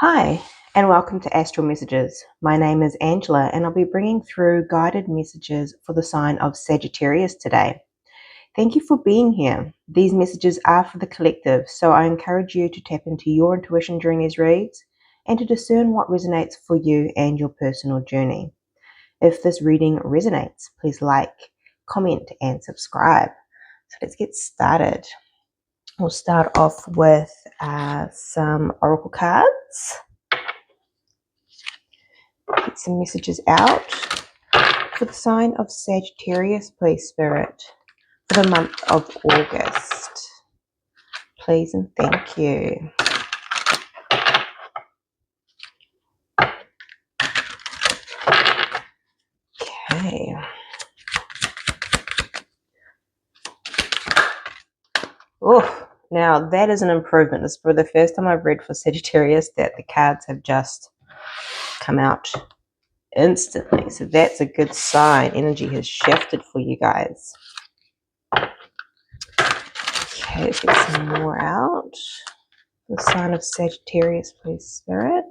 Hi, and welcome to Astral Messages. My name is Angela, and I'll be bringing through guided messages for the sign of Sagittarius today. Thank you for being here. These messages are for the collective, so I encourage you to tap into your intuition during these reads and to discern what resonates for you and your personal journey. If this reading resonates, please like, comment, and subscribe. So let's get started. We'll start off with some oracle cards. Get some messages out for the sign of Sagittarius, please, Spirit, for the month of August. Please and thank you. Okay. Oh, now that is an improvement. This is for the first time I've read for Sagittarius that the cards have just come out instantly. So that's a good sign. Energy has shifted for you guys. Okay, let's get some more out. The sign of Sagittarius, please, Spirit.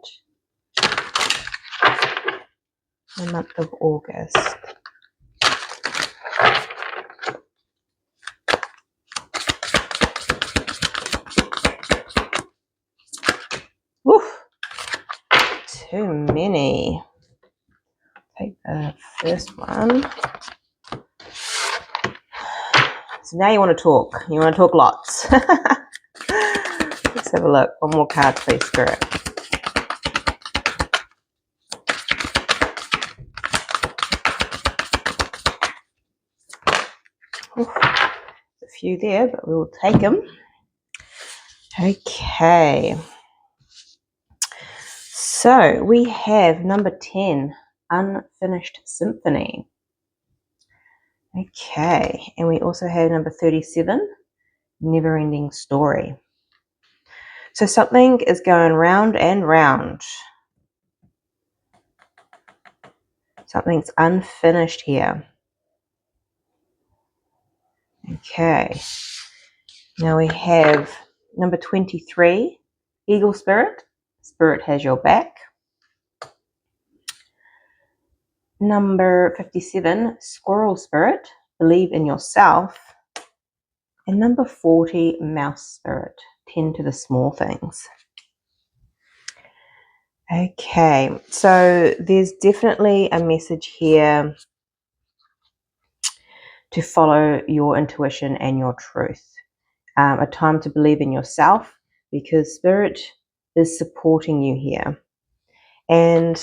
The month of August. Woof. Too many. Take the first one. So now you want to talk. You want to talk lots. Let's have a look. One more card, please, Spirit. Oof. There's a few there, but we will take them. Okay. So we have number 10, Unfinished Symphony. Okay. And we also have number 37, Never Ending Story. So something is going round and round. Something's unfinished here. Okay. Now we have number 23, Eagle Spirit. Spirit has your back. Number 57, Squirrel Spirit. Believe in yourself. And number 40, Mouse Spirit. Tend to the small things. Okay, so there's definitely a message here to follow your intuition and your truth. A time to believe in yourself, because Spirit is supporting you here. And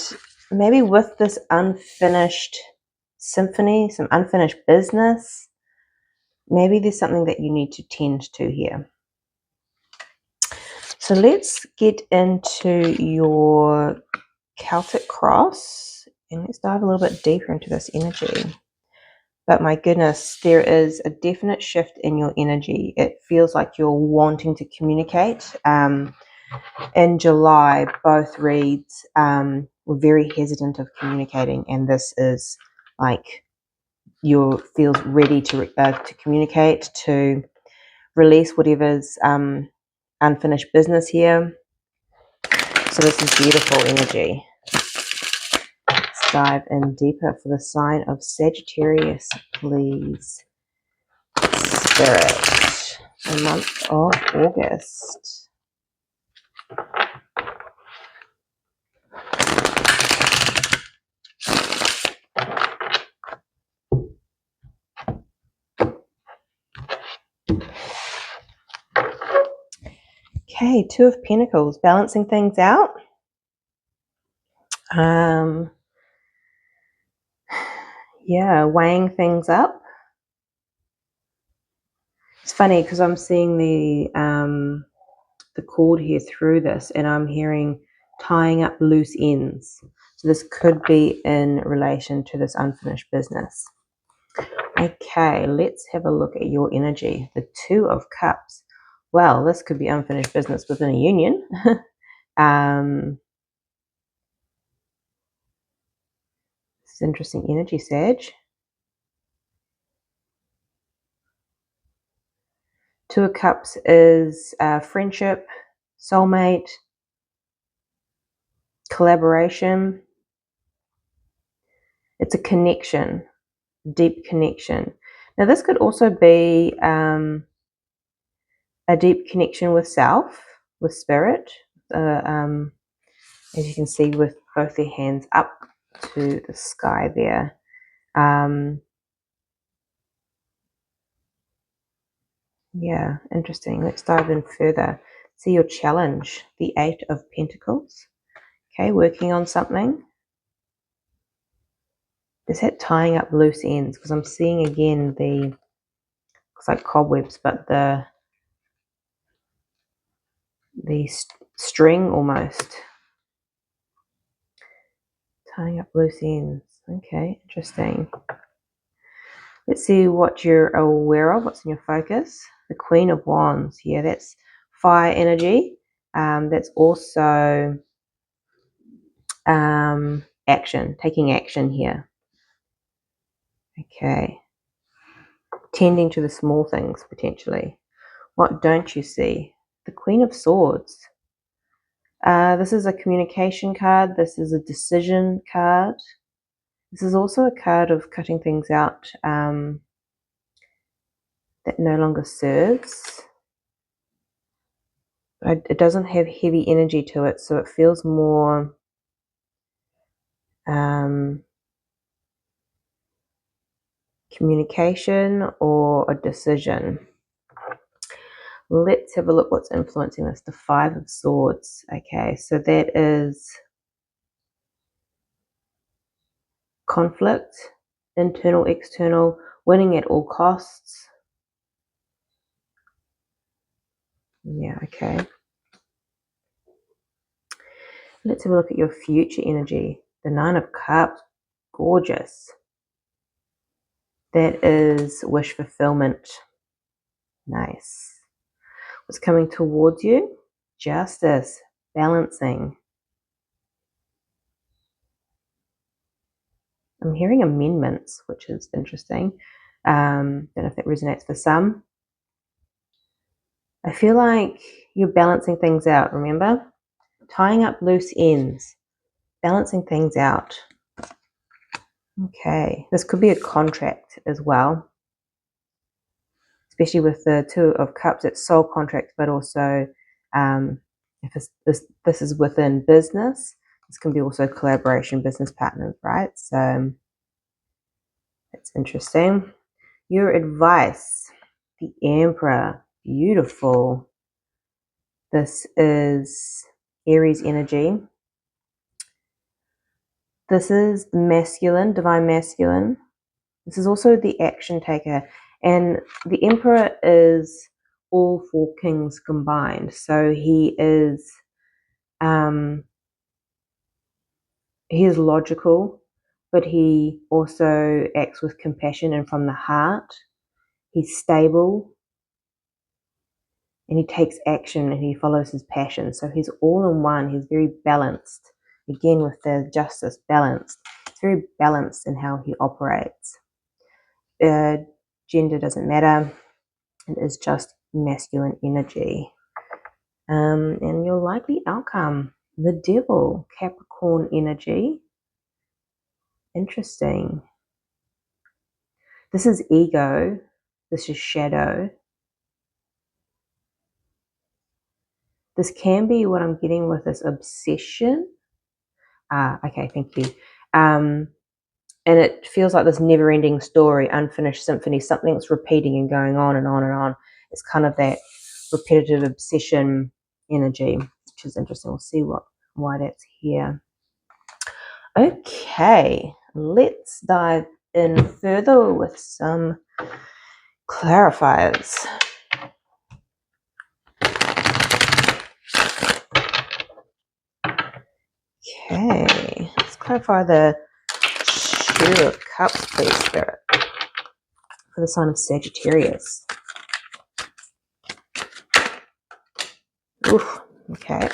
maybe with this unfinished symphony, some unfinished business, maybe there's something that you need to tend to here. So let's get into your Celtic cross and let's dive a little bit deeper into this energy. But my goodness, there is a definite shift in your energy. It feels like you're wanting to communicate. In July, both reads were very hesitant of communicating, and this is like you feels ready to communicate, to release whatever's unfinished business here. So this is beautiful energy. Let's dive in deeper for the sign of Sagittarius, please, Spirit, the month of August. Okay, Two of Pentacles, balancing things out. Yeah, weighing things up. It's funny because I'm seeing the cord here through this, and I'm hearing tying up loose ends. So this could be in relation to this unfinished business. Okay, let's have a look at your energy. The Two of Cups. Well, this could be unfinished business within a union. This is interesting energy, Sag. Two of Cups is friendship, soulmate, collaboration. It's a connection, deep connection. Now, this could also be a deep connection with self, with spirit. As you can see, with both their hands up to the sky there. Yeah, interesting. Let's dive in further. See your challenge, the 8 of Pentacles. Okay, working on something. Is that tying up loose ends? Because I'm seeing again the, looks like cobwebs, but the string almost. Tying up loose ends. Okay, interesting. Let's see what you're aware of, what's in your focus. The Queen of Wands. Yeah, that's fire energy. That's also action, taking action here. Okay. Tending to the small things, potentially. What don't you see? The Queen of Swords. This is a communication card. This is a decision card. This is also a card of cutting things out that no longer serves. It doesn't have heavy energy to it, so it feels more communication or a decision. Let's have a look what's influencing this. The 5 of Swords. Okay, so that is conflict, internal, external, winning at all costs. Yeah, okay. Let's have a look at your future energy. The 9 of Cups. Gorgeous. That is wish fulfillment. Nice. What's coming towards you? Justice. Balancing. I'm hearing amendments, which is interesting. Don't know if that resonates for some. I feel like you're balancing things out, remember? Tying up loose ends. Balancing things out. Okay. This could be a contract as well. Especially with the 2 of Cups, it's soul contract, but also if this is within business, this can be also collaboration, business partners, right? So that's interesting. Your advice, the Emperor, beautiful. This is Aries energy. This is masculine, divine masculine. This is also the action taker. And the Emperor is all 4 kings combined. So he is logical, but he also acts with compassion and from the heart. He's stable and he takes action and he follows his passion. So he's all in one. He's very balanced. Again, with the justice, balanced. It's very balanced in how he operates. Gender doesn't matter. It is just masculine energy. And your likely outcome, the Devil, Capricorn energy. Interesting. This is ego. This is shadow. This can be what I'm getting with this obsession. Okay, thank you. And it feels like this never-ending story, unfinished symphony, something that's repeating and going on and on and on. It's kind of that repetitive obsession energy, which is interesting. We'll see why that's here. Okay, let's dive in further with some clarifiers. Okay, let's clarify the 2 of Cups, please, Spirit, for the sign of Sagittarius. Oof, okay.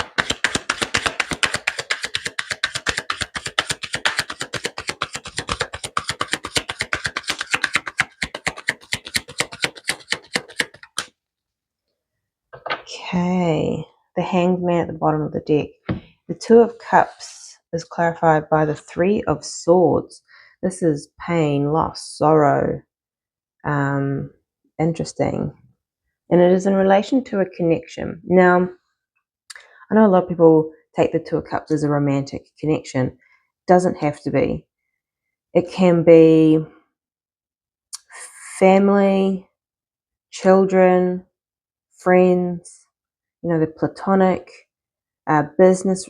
Okay, the Hanged Man at the bottom of the deck. The 2 of Cups is clarified by the Three of Swords. This is pain, loss, sorrow. Interesting. And it is in relation to a connection. Now, I know a lot of people take the Two of Cups as a romantic connection. It doesn't have to be. It can be family, children, friends, the platonic, business.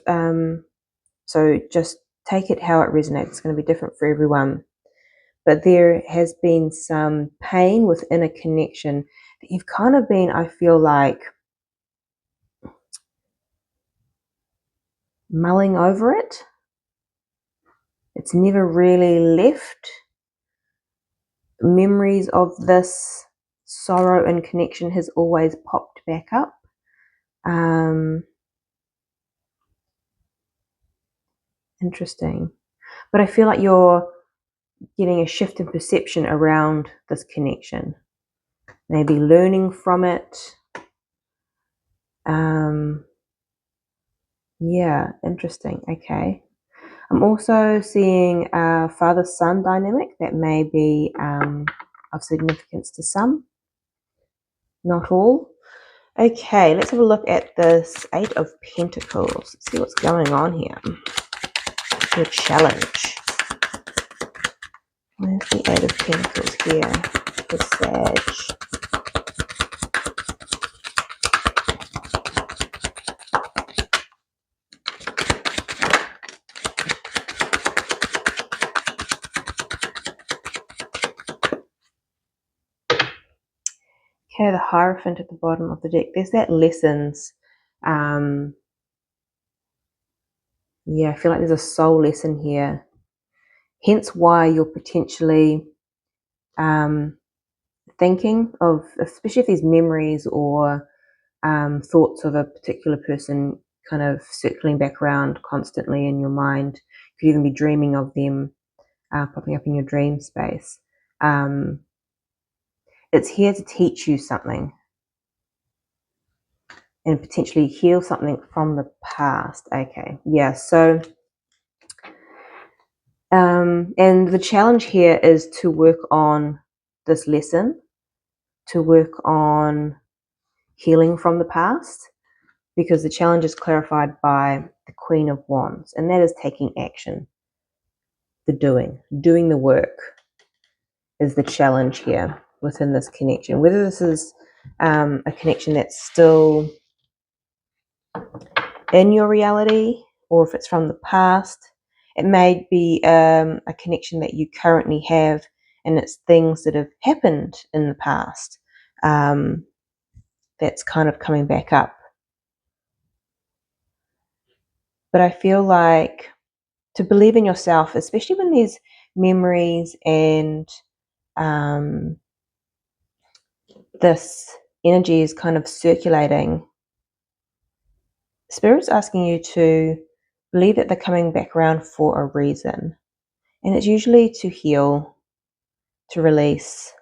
So just take it how it resonates. It's going to be different for everyone. But there has been some pain within a connection that you've kind of been, I feel like, mulling over it. It's never really left. Memories of this sorrow and connection has always popped back up. Interesting. But I feel like you're getting a shift in perception around this connection. Maybe learning from it. Yeah, interesting. Okay. I'm also seeing a father-son dynamic that may be of significance to some, not all. Okay, let's have a look at this Eight of Pentacles. Let's see what's going on here. Your challenge. Where's the Eight of Pentacles here? The Sag. Okay, the Hierophant at the bottom of the deck. There's that lessons. Yeah, I feel like there's a soul lesson here. Hence why you're potentially thinking of, especially if there's memories or thoughts of a particular person kind of circling back around constantly in your mind. You could even be dreaming of them popping up in your dream space. It's here to teach you something and potentially heal something from the past. Okay, yeah, so and the challenge here is to work on this lesson, to work on healing from the past, because the challenge is clarified by the Queen of Wands, and that is taking action, the doing the work is the challenge here within this connection. Whether this is a connection that's still in your reality or if it's from the past, it may be a connection that you currently have and it's things that have happened in the past that's kind of coming back up. But I feel like to believe in yourself, especially when there's memories and this energy is kind of circulating, Spirit's asking you to believe that they're coming back around for a reason. And it's usually to heal, to release.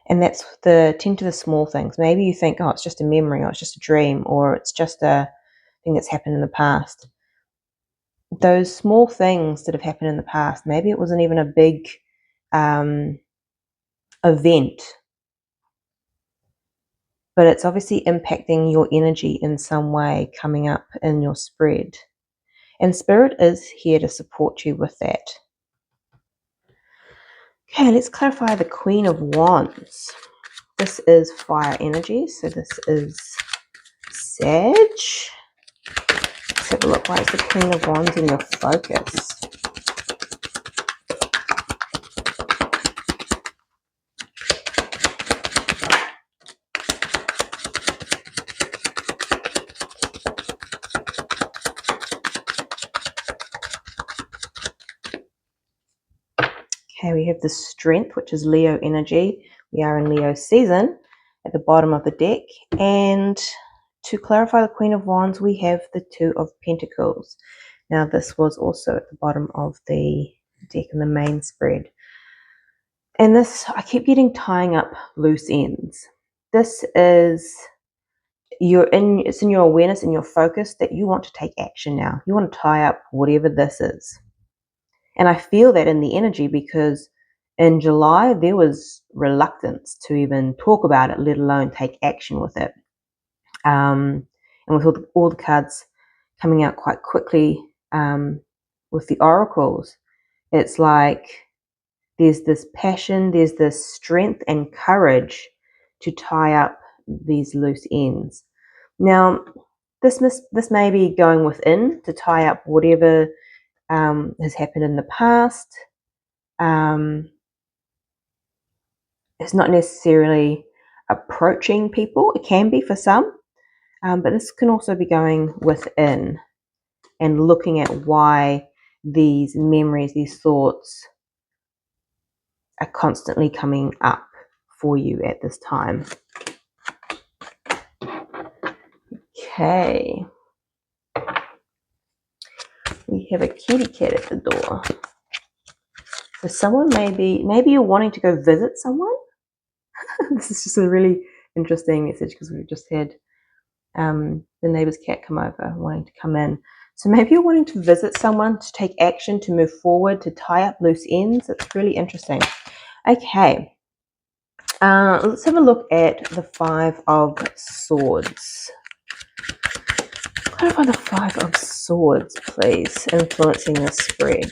And that's tend to the small things. Maybe you think, oh, it's just a memory, or it's just a dream, or it's just a thing that's happened in the past. Those small things that have happened in the past, maybe it wasn't even a big event, but it's obviously impacting your energy in some way coming up in your spread. And Spirit is here to support you with that. Okay, let's clarify the Queen of Wands. This is fire energy, so this is Sag. Let's have a look. Why is the Queen of Wands in your focus? Okay, we have the Strength, which is Leo energy. We are in Leo season at the bottom of the deck. And to clarify the Queen of Wands, we have the Two of Pentacles. Now, this was also at the bottom of the deck in the main spread. And this, I keep getting tying up loose ends. This is it's in your awareness and your focus that you want to take action now. You want to tie up whatever this is. And I feel that in the energy, because in July there was reluctance to even talk about it, let alone take action with it. And with all the cards coming out quite quickly with the oracles, it's like there's this passion, there's this strength and courage to tie up these loose ends. Now, this may be going within to tie up whatever has happened in the past. It's not necessarily approaching people. It can be for some, but this can also be going within and looking at why these memories, these thoughts are constantly coming up for you at this time. Okay. We have a kitty cat at the door. So someone maybe you're wanting to go visit someone. This is just a really interesting message because we've just had the neighbor's cat come over wanting to come in. So maybe you're wanting to visit someone, to take action, to move forward, to tie up loose ends. It's really interesting. Okay. Let's have a look at the Five of Swords. Clarify the Five of Swords, please, influencing the spread.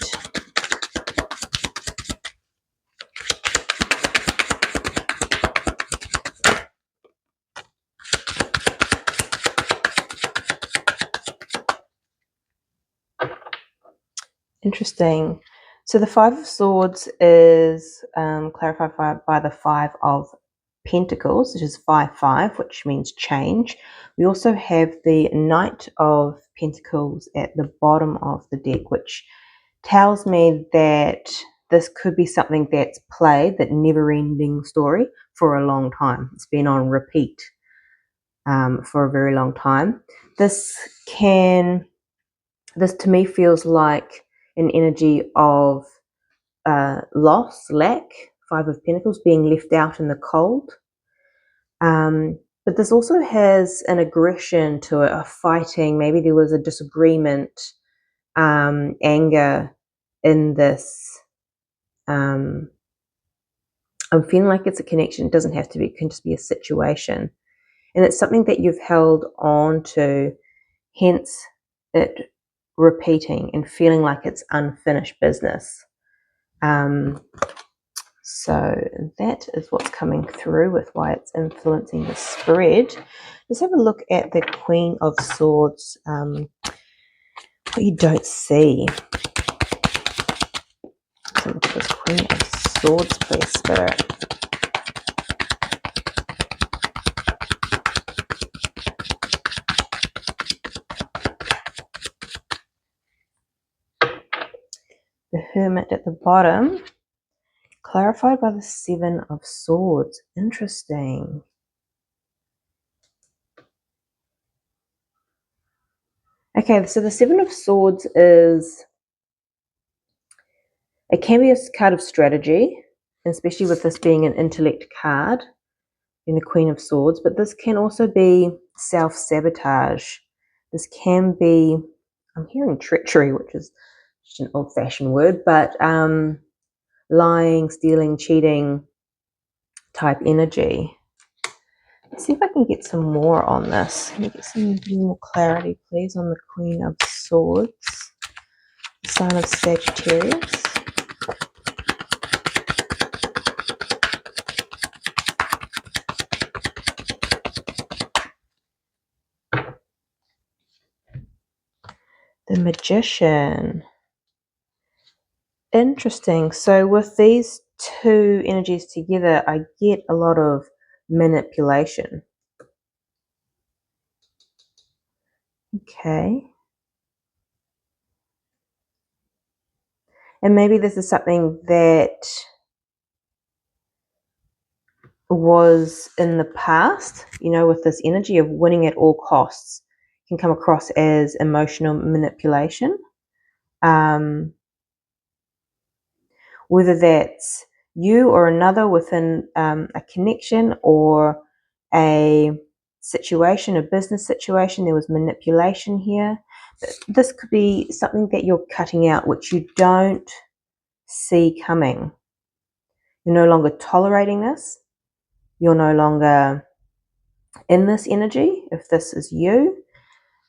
Interesting. So the Five of Swords is clarified by the Five of Pentacles, which is 5-5, which means change. We also have the Knight of Pentacles at the bottom of the deck, which tells me that this could be something that's played, that never-ending story, for a long time. It's been on repeat for a very long time. This to me feels like an energy of loss, lack, Five of Pentacles, being left out in the cold. But this also has an aggression to it, a fighting. Maybe there was a disagreement, anger in this. I'm feeling like it's a connection. It doesn't have to be. It can just be a situation. And it's something that you've held on to, hence it repeating and feeling like it's unfinished business. So that is what's coming through with why it's influencing the spread. Let's have a look at the Queen of Swords, what you don't see. So look at this Queen of Swords, please, Spirit. The Hermit at the bottom, clarified by the Seven of Swords. Interesting. Okay, so the Seven of Swords it can be a card of strategy, especially with this being an intellect card in the Queen of Swords, but this can also be self-sabotage. This can be, I'm hearing treachery, which is just an old-fashioned word, but lying, stealing, cheating type energy. Let's see if I can get some more on this. Can you get some more clarity, please, on the Queen of Swords, the sign of Sagittarius? The Magician. Interesting. So with these two energies together, I get a lot of manipulation. Okay. And maybe this is something that was in the past, with this energy of winning at all costs, can come across as emotional manipulation. Whether that's you or another within a connection or a situation, a business situation. There was manipulation here. This could be something that you're cutting out, which you don't see coming. You're no longer tolerating this. You're no longer in this energy, if this is you,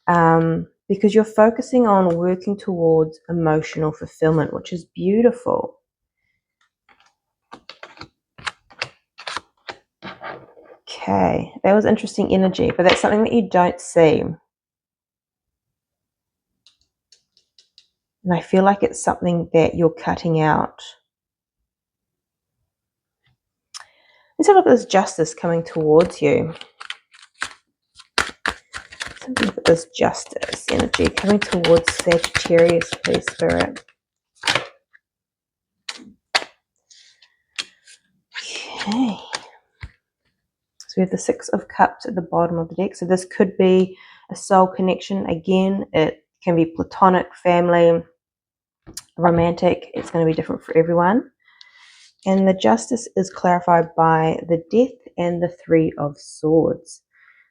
because you're focusing on working towards emotional fulfillment, which is beautiful. Okay, that was interesting energy, but that's something that you don't see. And I feel like it's something that you're cutting out. Let's have a look at this justice coming towards you. Let's have a look at this justice energy coming towards Sagittarius, please, Spirit. Okay. So we have the Six of Cups at the bottom of the deck. So this could be a soul connection. Again, it can be platonic, family, romantic. It's going to be different for everyone. And the justice is clarified by the Death and the Three of Swords.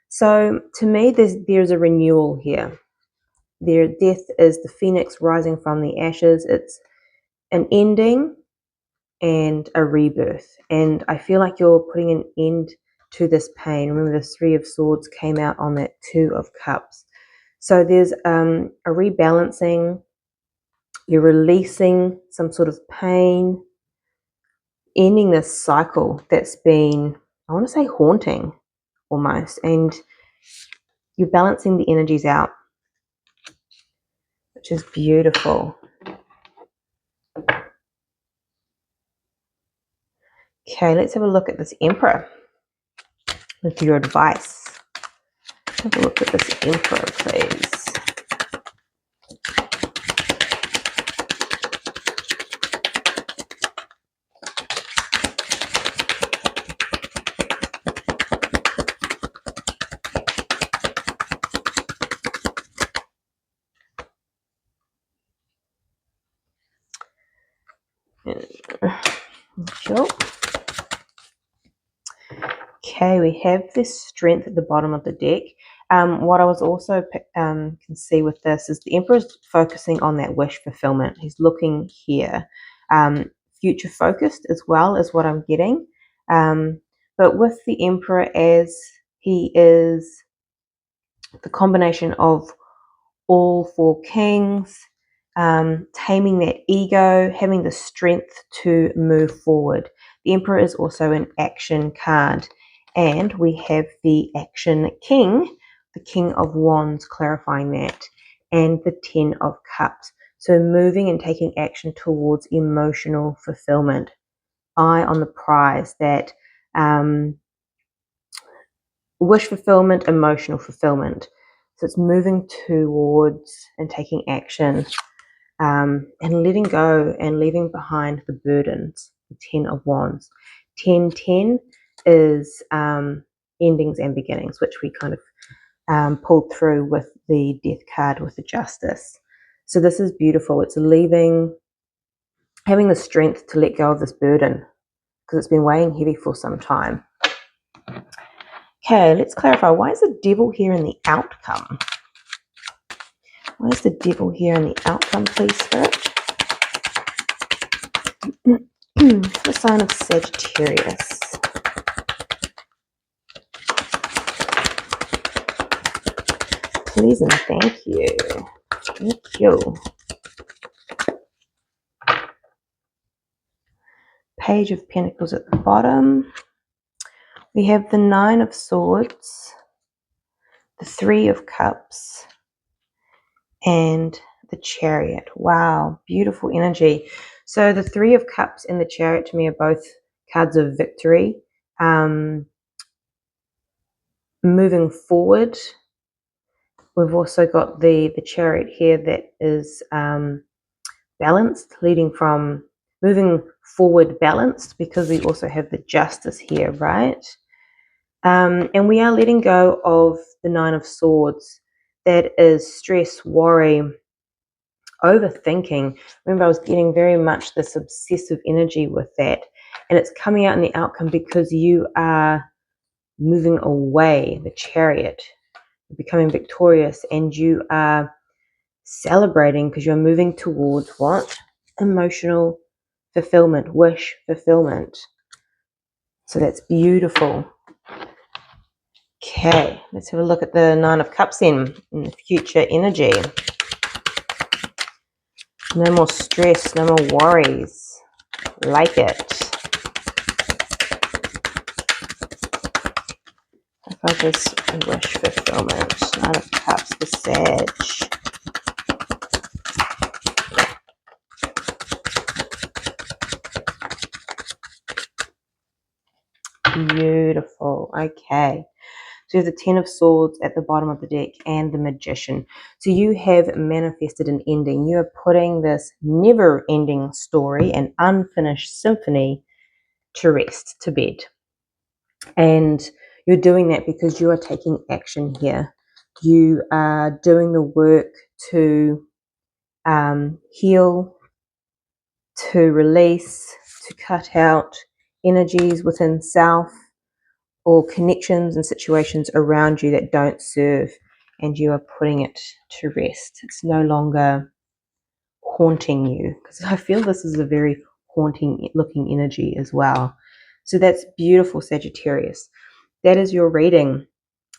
So to me, there's a renewal here. Their death is the phoenix rising from the ashes. It's an ending and a rebirth. And I feel like you're putting an end to this pain. Remember, the Three of Swords came out on that Two of Cups. So there's a rebalancing. You're releasing some sort of pain, ending this cycle that's been, I want to say, haunting almost. And you're balancing the energies out, which is beautiful. Okay, let's have a look at this Emperor with your advice. Have a look at this Emperor, please. Sure. Okay, we have this Strength at the bottom of the deck. What I was also can see with this is the Emperor's focusing on that wish fulfillment. He's looking here. Future focused as well is what I'm getting. But with the Emperor, as he is the combination of all four kings, taming that ego, having the strength to move forward. The Emperor is also an action card. And we have the Action King, the King of Wands, clarifying that, and the Ten of Cups. So moving and taking action towards emotional fulfillment. Eye on the prize, that wish fulfillment, emotional fulfillment. So it's moving towards and taking action, and letting go and leaving behind the burdens. The Ten of Wands. 10-10 is endings and beginnings, which we kind of pulled through with the Death card with the Justice. So this is beautiful. It's leaving, having the strength to let go of this burden because it's been weighing heavy for some time. Okay, let's clarify. Why is the Devil here in the outcome? Why is the Devil here in the outcome, please, Spirit? The sign of Sagittarius. Please and thank you. Thank you. Page of Pentacles at the bottom. We have the Nine of Swords, the Three of Cups, and the Chariot. Wow, beautiful energy. So the Three of Cups and the Chariot to me are both cards of victory. Moving forward. We've also got the Chariot here that is balanced, leading from moving forward balanced, because we also have the Justice here, right? And we are letting go of the Nine of Swords. That is stress, worry, overthinking. Remember, I was getting very much this obsessive energy with that, and it's coming out in the outcome because you are moving away, the Chariot, you're becoming victorious, and you are celebrating because you're moving towards what? Emotional fulfillment, wish fulfillment. So that's beautiful. Okay, let's have a look at the Nine of Cups in the future energy. No more stress, no more worries. Like it. If I just wish fulfillment. Nine of Cups for Sag. Beautiful. Okay. So you have the Ten of Swords at the bottom of the deck and the Magician. So you have manifested an ending. You are putting this never-ending story, an unfinished symphony, to rest, to bed. And you're doing that because you are taking action here. You are doing the work to heal, to release, to cut out energies within self, or connections and situations around you that don't serve, and you are putting it to rest. It's no longer haunting you, because I feel this is a very haunting looking energy as well. So that's beautiful, Sagittarius. That is your reading.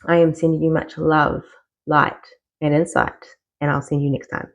I am sending you much love, light, and insight, and I'll see you next time.